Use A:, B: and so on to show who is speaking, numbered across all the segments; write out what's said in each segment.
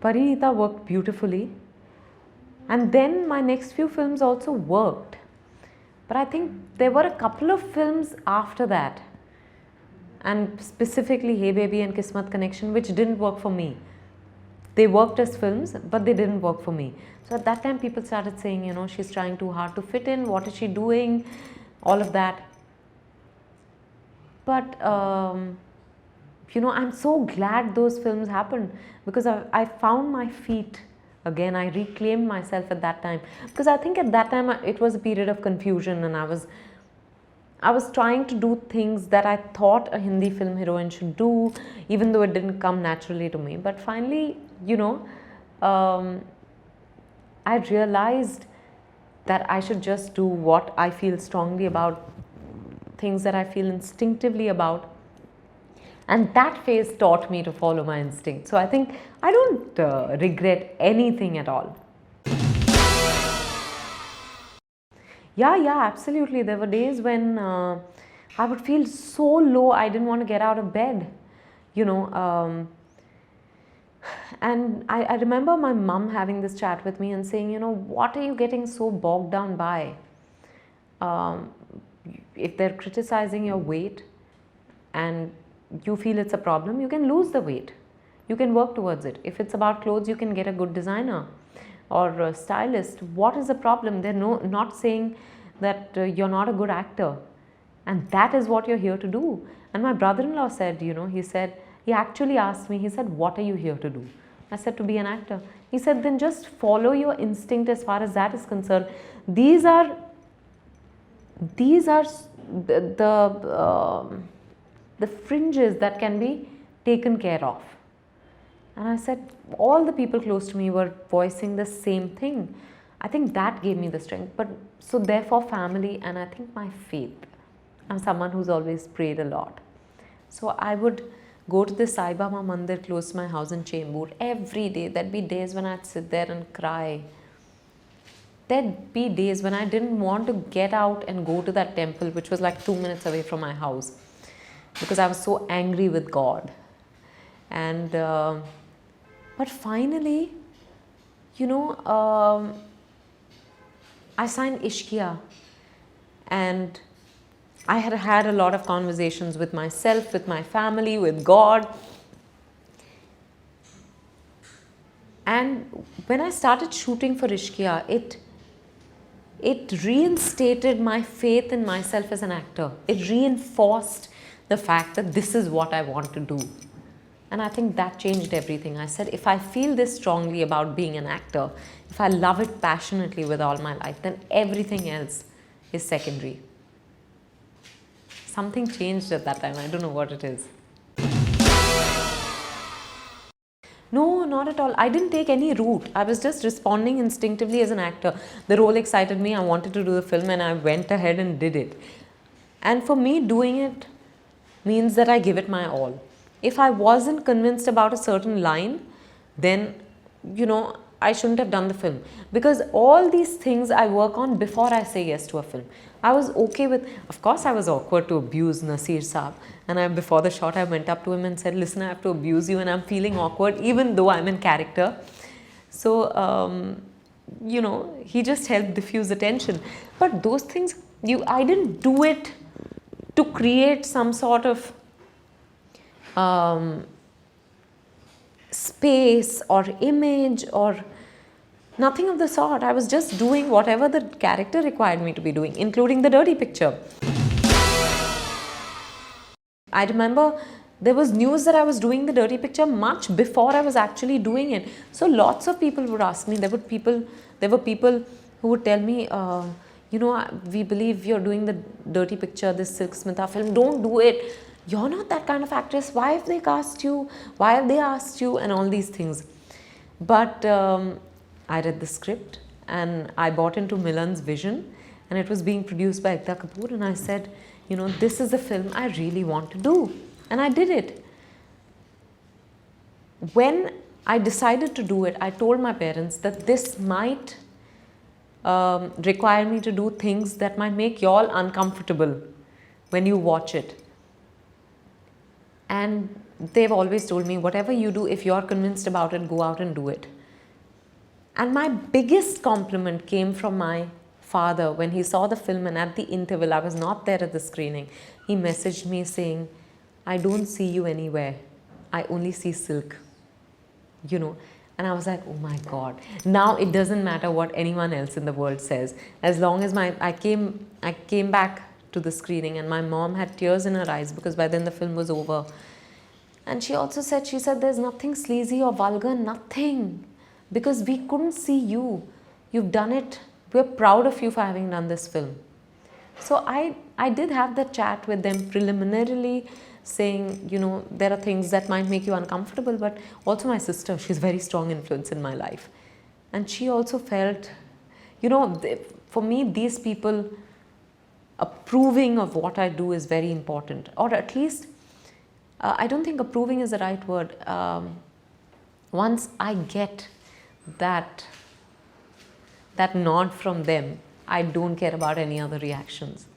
A: Parinita worked beautifully, and then my next few films also worked. But I think there were a couple of films after that, and specifically Hey Baby and Kismat Connection, which didn't work for me. They worked as films, but they didn't work for me. So at that time, people started saying, you know, she's trying too hard to fit in. What is she doing? All of that. But you know, I'm so glad those films happened, because I found my feet again. I reclaimed myself at that time, because I think at that time it was a period of confusion, and I was trying to do things that I thought a Hindi film heroine should do, even though it didn't come naturally to me. But finally, you know, I realized that I should just do what I feel strongly about, things that I feel instinctively about. And that phase taught me to follow my instinct. So I think I don't regret anything at all. Yeah, absolutely. There were days when I would feel so low, I didn't want to get out of bed, you know. And I remember my mom having this chat with me and saying, you know, what are you getting so bogged down by? If they're criticizing your weight and you feel it's a problem, you can lose the weight. You can work towards it. If it's about clothes, you can get a good designer or a stylist. What is the problem? They're not saying that you're not a good actor, and that is what you're here to do. And my brother-in-law said, you know, he actually asked me, he said, what are you here to do? I said, to be an actor. He said, then just follow your instinct as far as that is concerned. These are the fringes that can be taken care of. And I said, all the people close to me were voicing the same thing. I think that gave me the strength. But so therefore family, and I think my faith. I'm someone who's always prayed a lot. So I would go to the Sai Baba Mandir close to my house in Chembur every day. There'd be days when I'd sit there and cry. There'd be days when I didn't want to get out and go to that temple, which was like 2 minutes away from my house, because I was so angry with God. And but finally, you know, I signed Ishqiya, and I had had a lot of conversations with myself, with my family, with God. And when I started shooting for Ishqiya, it reinstated my faith in myself as an actor. It reinforced the fact that this is what I want to do. And I think that changed everything. I said, if I feel this strongly about being an actor, if I love it passionately with all my life, then everything else is secondary. Something changed at that time. I don't know what it is. No, not at all. I didn't take any route. I was just responding instinctively as an actor. The role excited me. I wanted to do the film, and I went ahead and did it. And for me, doing it means that I give it my all. If I wasn't convinced about a certain line, then, you know, I shouldn't have done the film. Because all these things I work on before I say yes to a film. I was okay with, of course I was awkward to abuse Nasir Saab. And before the shot, I went up to him and said, listen, I have to abuse you and I'm feeling awkward even though I'm in character. So, you know, he just helped diffuse the tension. But those things, I didn't do it to create some sort of space or image or nothing of the sort. I was just doing whatever the character required me to be doing, including the dirty picture. I remember there was news that I was doing the dirty picture much before I was actually doing it. So lots of people would ask me, there were people who would tell me, you know, we believe you're doing the dirty picture, this Silk Smitha film, don't do it. You're not that kind of actress. Why have they cast you? Why have they asked you? And all these things. But I read the script and I bought into Milan's vision, and it was being produced by Ekta Kapoor, and I said, you know, this is a film I really want to do. And I did it. When I decided to do it, I told my parents that this might require me to do things that might make you all uncomfortable when you watch it. And they've always told me, whatever you do, if you're convinced about it, go out and do it. And my biggest compliment came from my father when he saw the film, and at the interval, I was not there at the screening. He messaged me saying, I don't see you anywhere. I only see silk. You know, and I was like, oh my God. Now it doesn't matter what anyone else in the world says. As long as I came back to the screening, and my mom had tears in her eyes because by then the film was over. And she also said, there's nothing sleazy or vulgar, nothing. Because we couldn't see you. You've done it. We're proud of you for having done this film. So I did have that chat with them preliminarily, saying, you know, there are things that might make you uncomfortable, but also my sister, she's a very strong influence in my life. And she also felt, you know, for me, these people approving of what I do is very important. Or at least, I don't think approving is the right word. Once I get that nod from them, I don't care about any other reactions.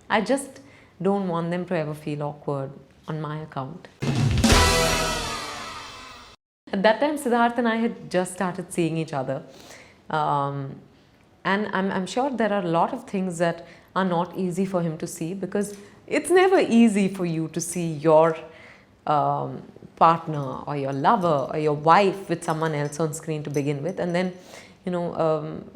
A: I just don't want them to ever feel awkward on my account. At that time, Siddharth and I had just started seeing each other. And I'm sure there are a lot of things that are not easy for him to see, because it's never easy for you to see your partner or your lover or your wife with someone else on screen to begin with. And then, you know,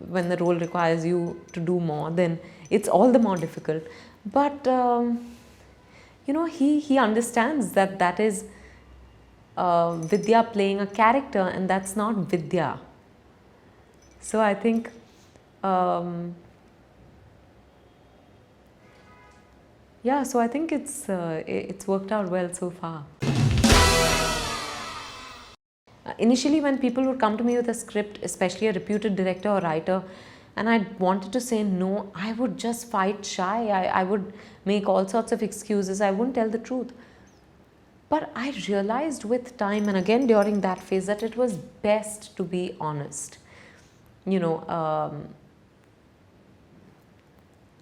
A: when the role requires you to do more, then it's all the more difficult. But, you know, he understands that is Vidya playing a character, and that's not Vidya. So I think yeah, so I think it's worked out well so far. Initially, when people would come to me with a script, especially a reputed director or writer, and I wanted to say no, I would just fight shy. I would make all sorts of excuses. I wouldn't tell the truth. But I realized with time, and again during that phase, that it was best to be honest. You know,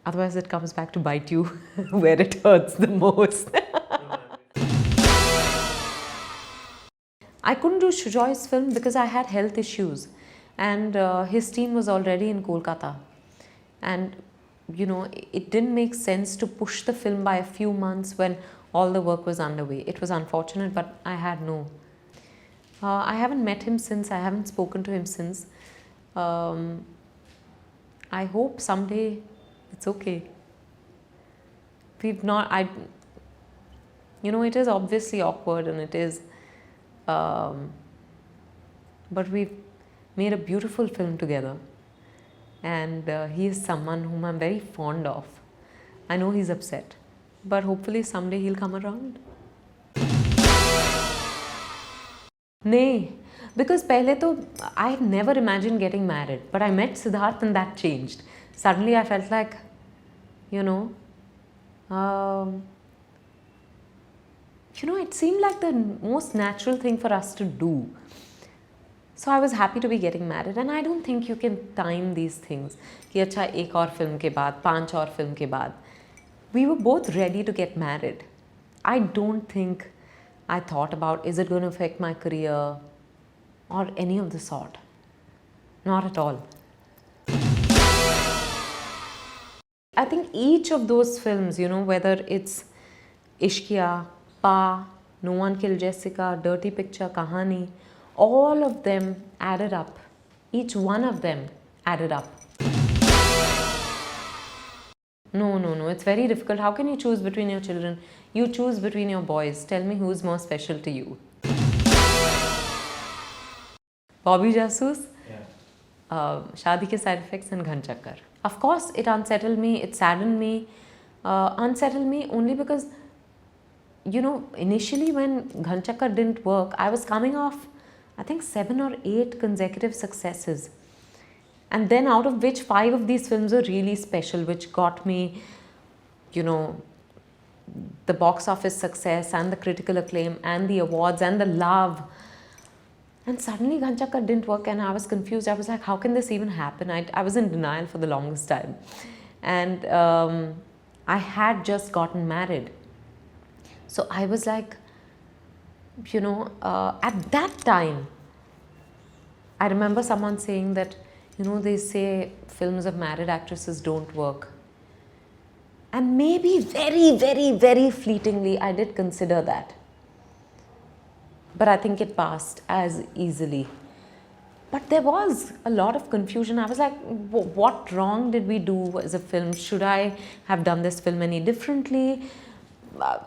A: otherwise it comes back to bite you where it hurts the most. I couldn't do Shujoy's film because I had health issues, and his team was already in Kolkata. And, you know, it didn't make sense to push the film by a few months when all the work was underway. It was unfortunate, but I had no. I haven't met him since, I haven't spoken to him since. I hope someday it's okay. We've not, you know, it is obviously awkward, and it is, but we've made a beautiful film together, and he is someone whom I'm very fond of. I know he's upset, but hopefully someday he'll come around. Nay, because pehle to I had never imagined getting married, but I met Siddharth and that changed. Suddenly I felt like, you know, it seemed like the most natural thing for us to do. So I was happy to be getting married, and I don't think you can time these things. Ki acha ek aur film ke baad, 5 aur film ke baad. We were both ready to get married. I don't think I thought about, is it going to affect my career or any of the sort. Not at all. I think each of those films, you know, whether it's Ishqiya, Pa, No One Killed Jessica, Dirty Picture, Kahani, all of them added up. Each one of them added up. No, it's very difficult. How can you choose between your children? You choose between your boys. Tell me who's more special to you. Bobby Jasoos, Shaadi Ke Side Effects, and Ghan Chakkar. Of course, it unsettled me, it saddened me. Unsettled me only because, you know, initially when Ghan Chakkar didn't work, I was coming off, I think 7 or 8 consecutive successes. And then out of which 5 of these films were really special, which got me, you know, the box office success and the critical acclaim and the awards and the love. And suddenly Ghan Chakkar didn't work, and I was confused. I was like, how can this even happen? I was in denial for the longest time. And I had just gotten married. So I was like, at that time, I remember someone saying that, they say films of married actresses don't work. And maybe very, very, very fleetingly, I did consider that. But I think it passed as easily. But there was a lot of confusion. I was like, what wrong did we do as a film? Should I have done this film any differently?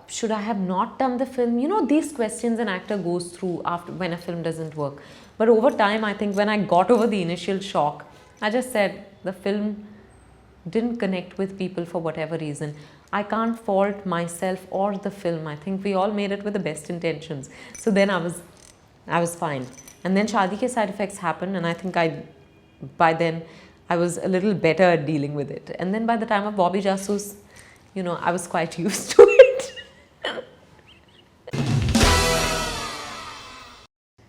A: Should I have not done the film? These questions an actor goes through after when a film doesn't work. But over time, I think when I got over the initial shock, I just said the film didn't connect with people for whatever reason. I can't fault myself or the film. I think we all made it with the best intentions. So then I was fine. And then Shaadi Ke side effects happened, and I think by then I was a little better at dealing with it. And then by the time of Bobby Jasus, I was quite used to it.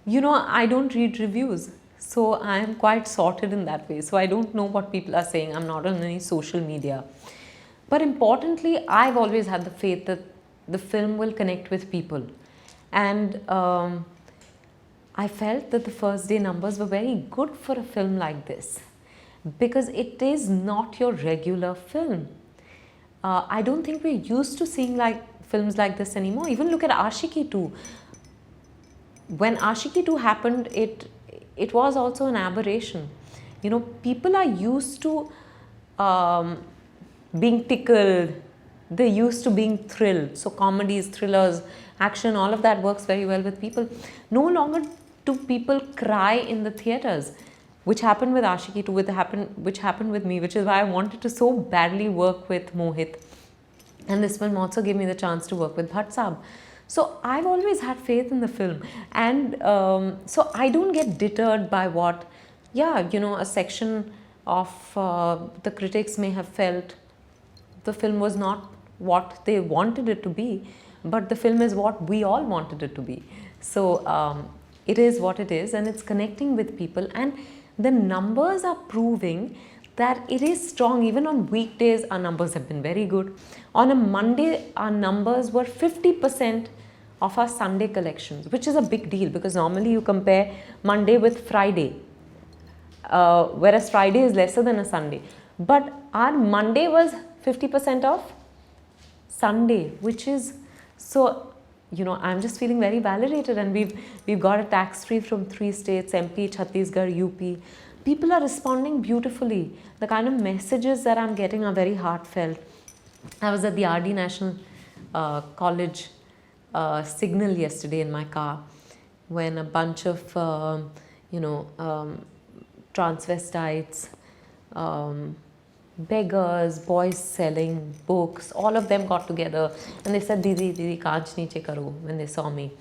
A: I don't read reviews. So I am quite sorted in that way. So I don't know what people are saying. I'm not on any social media. But importantly, I've always had the faith that the film will connect with people. And I felt that the first day numbers were very good for a film like this, because it is not your regular film. I don't think we're used to seeing films like this anymore. Even look at Ashiki 2. When Ashiki 2 happened, it was also an aberration. People are used to being tickled. They're used to being thrilled. So comedies, thrillers, action, all of that works very well with people. No longer do people cry in the theaters, which happened with Ashiki 2, which happened with me, which is why I wanted to so badly work with Mohit. And this film also gave me the chance to work with Bhatt Saab. So I've always had faith in the film. And so I don't get deterred by what, a section of the critics may have felt the film was not what they wanted it to be, but the film is what we all wanted it to be. So it is what it is, and it's connecting with people. And the numbers are proving that it is strong. Even on weekdays, our numbers have been very good. On a Monday, our numbers were 50% of our Sunday collections, which is a big deal, because normally you compare Monday with Friday, whereas Friday is lesser than a Sunday. But our Monday was 50% of Sunday, which is so, I'm just feeling very validated. And we've got a tax-free from 3 states, MP, Chhattisgarh, UP. People are responding beautifully. The kind of messages that I'm getting are very heartfelt. I was at the RD National College signal yesterday in my car, when a bunch of transvestites, beggars, boys selling books, all of them got together, and they said, "Didi, Didi, kaanch niche karo," when they saw me.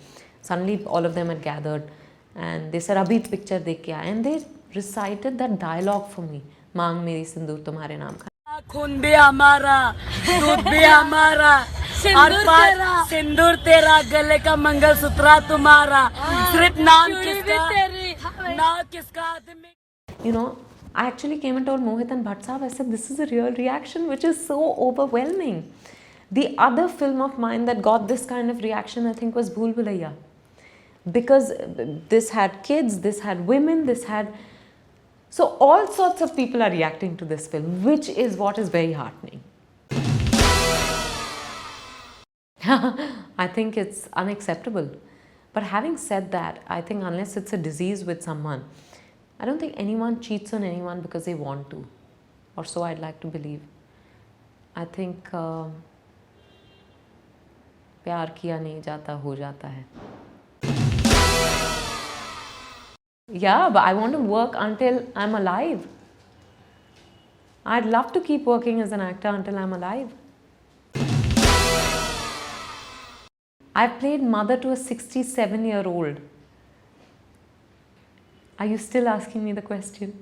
A: Suddenly all of them had gathered, and they said, "Abhi picture dekh ke aaye," and they recited that dialogue for me. "Maang meri sindoor tumhare naam ka."
B: खून भी हमारा, दूध भी हमारा, सिंदूर तेरा, गले का मंगलसूत्र तुम्हारा, सिर्फ नाम किसका आदमी.
A: I actually came and told Mohit and Bhatt Saab, I said, this is a real reaction, which is so overwhelming. The other film of mine that got this kind of reaction, I think, was Bhool Bhulaiya. Because this had kids, this had women, this had... So all sorts of people are reacting to this film, which is what is very heartening. I think it's unacceptable. But having said that, I think unless it's a disease with someone, I don't think anyone cheats on anyone because they want to, or so I'd like to believe. I think प्यार किया नहीं जाता, हो जाता है. Yeah, but I want to work until I'm alive. I'd love to keep working as an actor until I'm alive. I've played mother to a 67-year-old. Are you still asking me the question?